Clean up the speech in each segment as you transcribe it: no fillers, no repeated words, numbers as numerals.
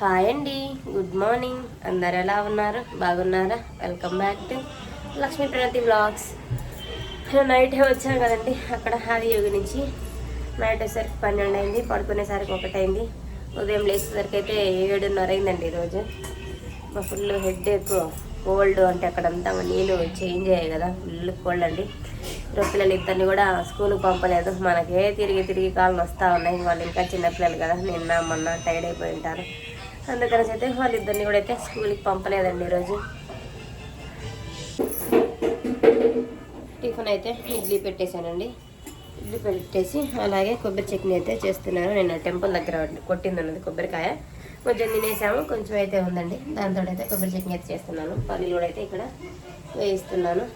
Hi అండి, good morning. అందరు ఎలా ఉన్నారు? బాగున్నారా? Welcome back to Lakshmi Pranathi blogs. Night వచ్చాను కదండి, అక్కడ హాది యోగి నుంచి నైట్ వచ్చేసరికి 12 అయింది, పడుకునేసరికి 1 అయింది. ఉదయం లేచేసరికి అయితే 7:30 అయిందండి. ఈరోజు మా ఫుల్ హెడ్ ఎక్కువ కోల్డ్, అంటే అక్కడంతా నీళ్ళు చేంజ్ అయ్యాయి కదా, ఫుల్ కోల్డ్ అండి. ఈరోజు పిల్లలు ఇద్దరిని కూడా స్కూల్కి పంపలేదు. మనకే తిరిగి తిరిగి కాళ్ళు వస్తూ ఉన్నాయి. వాళ్ళు ఇంకా చిన్నపిల్లలు కదా, నిన్న మొన్న టైర్డ్ అయిపోయి ఉంటారు. అందుకని అయితే వాళ్ళిద్దరిని కూడా అయితే స్కూల్కి పంపలేదండి. ఈరోజు టిఫిన్ అయితే ఇడ్లీ పెట్టేశానండి. ఇడ్లీ పెట్టేసి అలాగే కొబ్బరి చట్నీ అయితే చేస్తున్నాను. నేను టెంపుల్ దగ్గర కొట్టింది ఉన్నది కొబ్బరికాయ, కొంచెం తినేసాము, కొంచెం అయితే ఉందండి. దాంతో అయితే కొబ్బరి చట్నీ అయితే చేస్తున్నాను. పల్లీలు కూడా అయితే ఇక్కడ వేయిస్తున్నాను.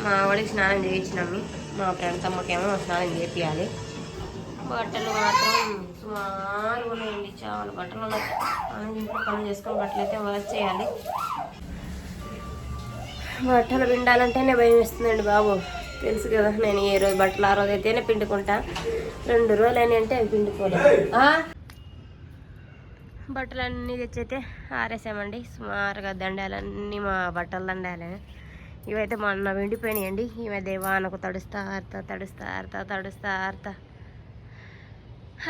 మా వాడికి స్నానం చేయించినాము. మా ఫ్రెండ్ తమ్మకేమో స్నానం చేపియాలి. బట్టలు మాత్రం సుమారు ఉన్నాయండి, చాలా బట్టలు ఉన్నాయి. ఇంట్లో పనులు చేసుకొని బట్టలు అయితే వాష్ చేయాలి. బట్టలు పిండాలంటేనే భయం వేస్తుందండి బాబు. తెలుసు కదా, నేను ఏ రోజు బట్టలు ఆ రోజు అయితేనే పిండుకుంటా. 2 రోజులు అని అంటే అవి పిండుకోలేదు. బట్టలన్నీ తెచ్చైతే ఆరేసామండి. సుమారుగా దండాలన్నీ మా బట్టలు దండాలే. ఇవైతే మొన్న విండిపోయినాయండి. ఈ మధ్య వానకు తడుస్తా ఆరుతా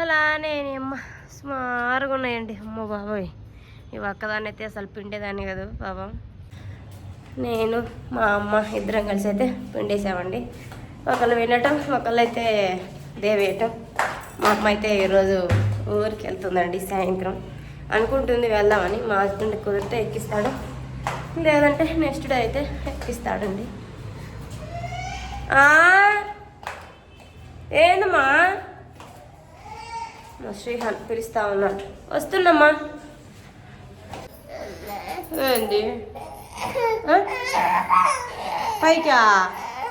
అలానే అమ్మ సుమారుగా ఉన్నాయండి. అమ్మో బాబోయ్, ఇవి ఒక్కదాన్ని అయితే అసలు పిండేదాన్ని కదా పాపం. నేను మా అమ్మ ఇద్దరం కలిసి అయితే పిండేసామండి. ఒకళ్ళు వినటం, ఒకళ్ళు అయితే దేవేయటం. మా అమ్మ అయితే ఈరోజు ఊరికి వెళ్తుందండి సాయంత్రం. అనుకుంటుంది వెళ్దామని. మా హస్బెండ్ కుదిరితే ఎక్కిస్తాడు, లేదంటే నెక్స్ట్ డే అయితే ఎక్కిస్తాడండి. ఏందమ్మా? మా శ్రీహాన్ పిలుస్తా ఉన్నాడు. వస్తున్నమ్మా. ఏంది పైకా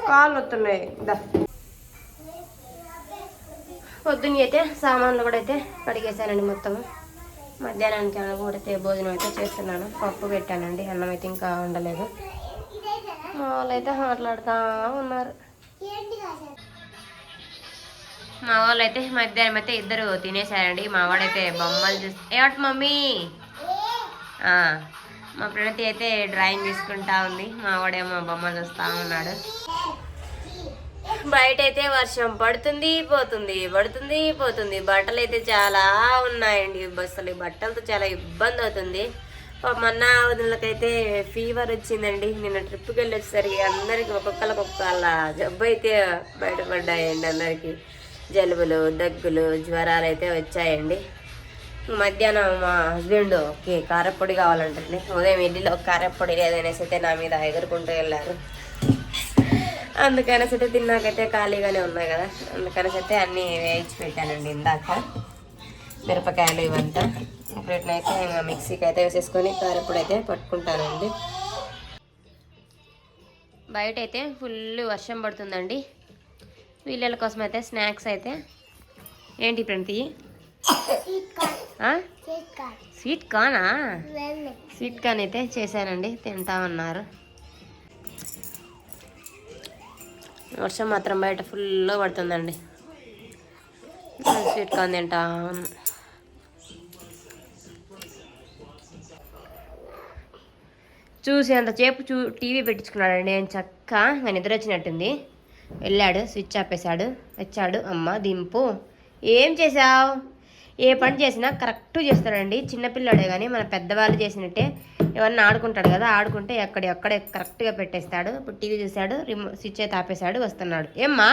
కాళ్ళు వస్తున్నాయి. పొద్దున్న అయితే సామాన్లు కూడా అయితే కడిగేశానండి మొత్తం. మధ్యాహ్నానికి అనుకూడతే భోజనం అయితే చేస్తున్నాను. పప్పు పెట్టానండి, అన్నం అయితే ఇంకా ఉండలేదు. వాళ్ళు అయితే మాట్లాడుతూ ఉన్నారు. మా వాళ్ళు అయితే మధ్యాహ్నం అయితే ఇద్దరు తినేసారండి. మా వాడైతే బొమ్మలు చూసి ఏమిటి మమ్మీ, మా ప్రణతి అయితే డ్రాయింగ్ తీసుకుంటా ఉంది. మా వాడేమో బొమ్మలు చూస్తూ ఉన్నాడు. బయట అయితే వర్షం పడుతుంది పోతుంది. బట్టలు అయితే చాలా ఉన్నాయండి. అసలు బట్టలతో చాలా ఇబ్బంది అవుతుంది. మొన్న వదినలకైతే ఫీవర్ వచ్చిందండి. నిన్న ట్రిప్కి వెళ్ళి వచ్చేసరికి అందరికి ఒక్కొక్కళ్ళ జబ్బు అయితే బయటపడ్డాయండి. అందరికి జలుబులు, దగ్గులు, జ్వరాలు అయితే వచ్చాయండి. మధ్యాహ్నం మా హస్బెండ్ కారపొడి కావాలంటండి. ఉదయం ఇడ్లీలో కారపొడి లేదనేసి అయితే నా మీద ఎగురుకుంటూ వెళ్ళారు. అందుకనేసి అయితే తిన్నాకైతే ఖాళీగానే ఉన్నాయి కదా, అందుకనేసి అయితే అన్నీ వేయించి పెట్టానండి ఇందాక. మిరపకాయలు ఇవంతా ఇప్పుడైతే మిక్సీకి అయితే వేసేసుకొని కారపొడి అయితే పట్టుకుంటానండి. బయట అయితే ఫుల్ వర్షం పడుతుందండి. వీళ్ళ కోసం అయితే స్నాక్స్ అయితే ఏంటి ప్రణతి? స్వీట్ కార్నా? స్వీట్ కార్న్ అయితే చేశానండి, తింటా ఉన్నారు. వర్షం మాత్రం బయట ఫుల్గా పడుతుందండి. స్వీట్ కార్న్ తింటా. చూసి అంతసేపు టీవీ పెట్టించుకున్నాడండి. నేను చక్కగా నిద్ర వచ్చినట్టుంది. వెళ్ళాడు, స్విచ్ ఆపేశాడు. వచ్చాడు, అమ్మ దింపు. ఏం చేసావు? ఏ పని చేసినా కరెక్ట్ చేస్తాడండి. చిన్నపిల్లాడే కానీ మన పెద్దవాళ్ళు చేసినట్టే ఏమన్నా ఆడుకుంటాడు కదా, ఆడుకుంటే ఎక్కడే కరెక్ట్గా పెట్టేస్తాడు. ఇప్పుడు టీవీ చూశాడు, స్విచ్ అయితే ఆపేశాడు, వస్తున్నాడు. ఏమ్మా?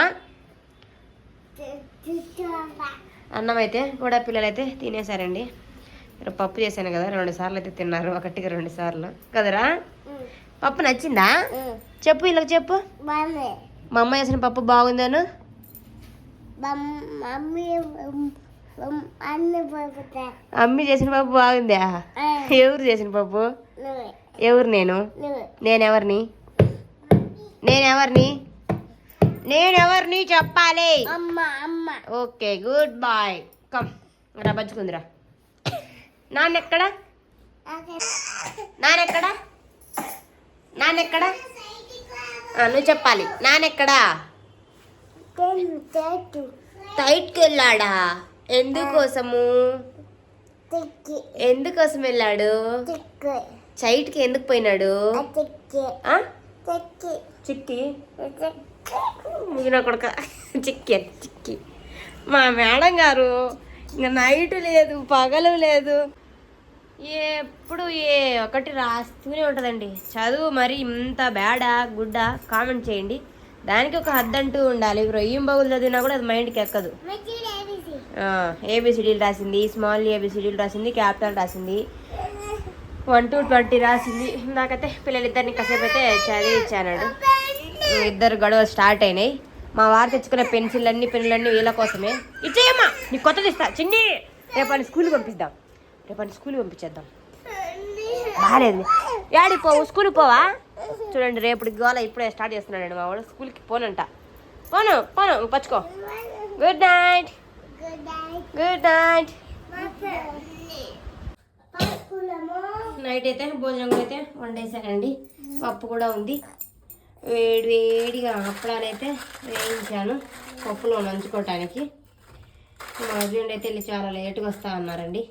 అన్నం అయితే కూడా పిల్లలు అయితే తినేశారండి. పప్పు చేశాను కదా, 2 సార్లు అయితే తిన్నారు. 1కి 2 సార్లు కదరా. పప్పు నచ్చిందా? చెప్పు, ఇలా చెప్పు. మా అమ్మ చేసిన పప్పు బాగుందాను. అమ్మి చేసిన పప్పు బాగుందా? ఎవరు చేసిన పప్పు? ఎవరు? నేనెవరిని చెప్పాలి? Okay, good bye. కమ్ రా, బజ్జుకుందిరా. నాన్నెక్కడా? నువ్వు చెప్పాలి. నాన్నెక్కడా? టైట్కి వెళ్ళాడా? ఎందుకోసము ఎందుకోసం వెళ్ళాడు? సైట్కి ఎందుకు పోయినాడు? చిక్కి ముగిన కొడుక చిక్కి. మా మేడం గారు ఇంకా నైట్ లేదు పగలు లేదు, ఎప్పుడు ఒకటి రాస్తూనే ఉంటుందండి. చదువు మరి ఇంత బ్యాడా గుడ్డా కామెంట్ చేయండి. దానికి ఒక హద్దు అంటూ ఉండాలి. రొయ్యం బగులు చదివినా కూడా అది మైండ్కి ఎక్కదు. ఏబిసిడీలు రాసింది, స్మాల్ ఏబిసిడీలు రాసింది, క్యాపిటల్ రాసింది, 1 to 20 రాసింది. నాకైతే పిల్లలిద్దరిని కాసేపు అయితే చదివించాడు. ఇద్దరు గొడవలు స్టార్ట్ అయినాయి. మా వారు తెచ్చుకునే పెన్సిల్లన్నీ పెన్నులన్నీ వీళ్ళ కోసమే. ఇచ్చేయమ్మా నీకు కొత్తది ఇస్తా చిన్ని, రేపటి స్కూల్కి పంపిద్దాం, రేపటి స్కూల్కి పంపించేద్దాం. బాగాలేదు యాడికి పోవు, స్కూల్కి పోవా? చూడండి రేపటి గోల ఇప్పుడే స్టార్ట్ చేస్తున్నాడండి మా వాడు. స్కూల్కి పోనంట. పోను పచ్చుకో. Good night. Good night. Night అయితే భోజనం కూడా అయితే వండేసానండి. పప్పు కూడా ఉంది. వేడిగా అప్పడాలు అయితే వేయించాను పప్పులో నంచుకోవటానికి. మా హస్బెండ్ అయితే వెళ్ళి చాలా లేటుగా వస్తా అన్నారండి.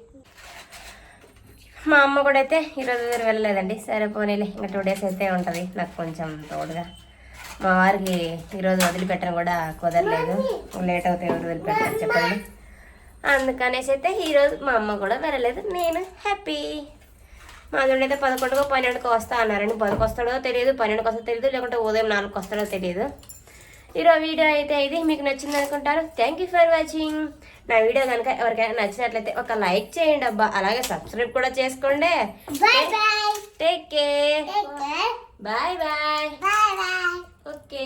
మా అమ్మ కూడా అయితే ఈరోజు వెళ్ళలేదండి. సరే పోనీలే, ఇంకా 2 days అయితే ఉంటుంది నాకు కొంచెం తోడుగా. మా వారికి ఈరోజు వదిలిపెట్టడం కూడా కుదరలేదు. లేట్ అవుతే ఎవరు వదిలిపెట్టారు చెప్పండి. అందుకనేసి అయితే ఈరోజు మా అమ్మ కూడా వెళ్ళలేదు. నేను హ్యాపీ. మా హస్బెండ్ అయితే 11కో 12కో వస్తా అన్నారండి. 10కి వస్తాడో తెలియదు, 12కి వస్తాడో తెలియదు, లేకుంటే ఉదయం 4కి వస్తాడో తెలియదు. ఈరోజు వీడియో అయితే ఇది మీకు నచ్చింది అనుకుంటారు. Thank you for watching. నా వీడియో కనుక ఎవరికైనా నచ్చినట్లయితే ఒక లైక్ చేయండి అబ్బా, అలాగే సబ్స్క్రైబ్ కూడా చేసుకోండి. Take care. Bye bye. Okay.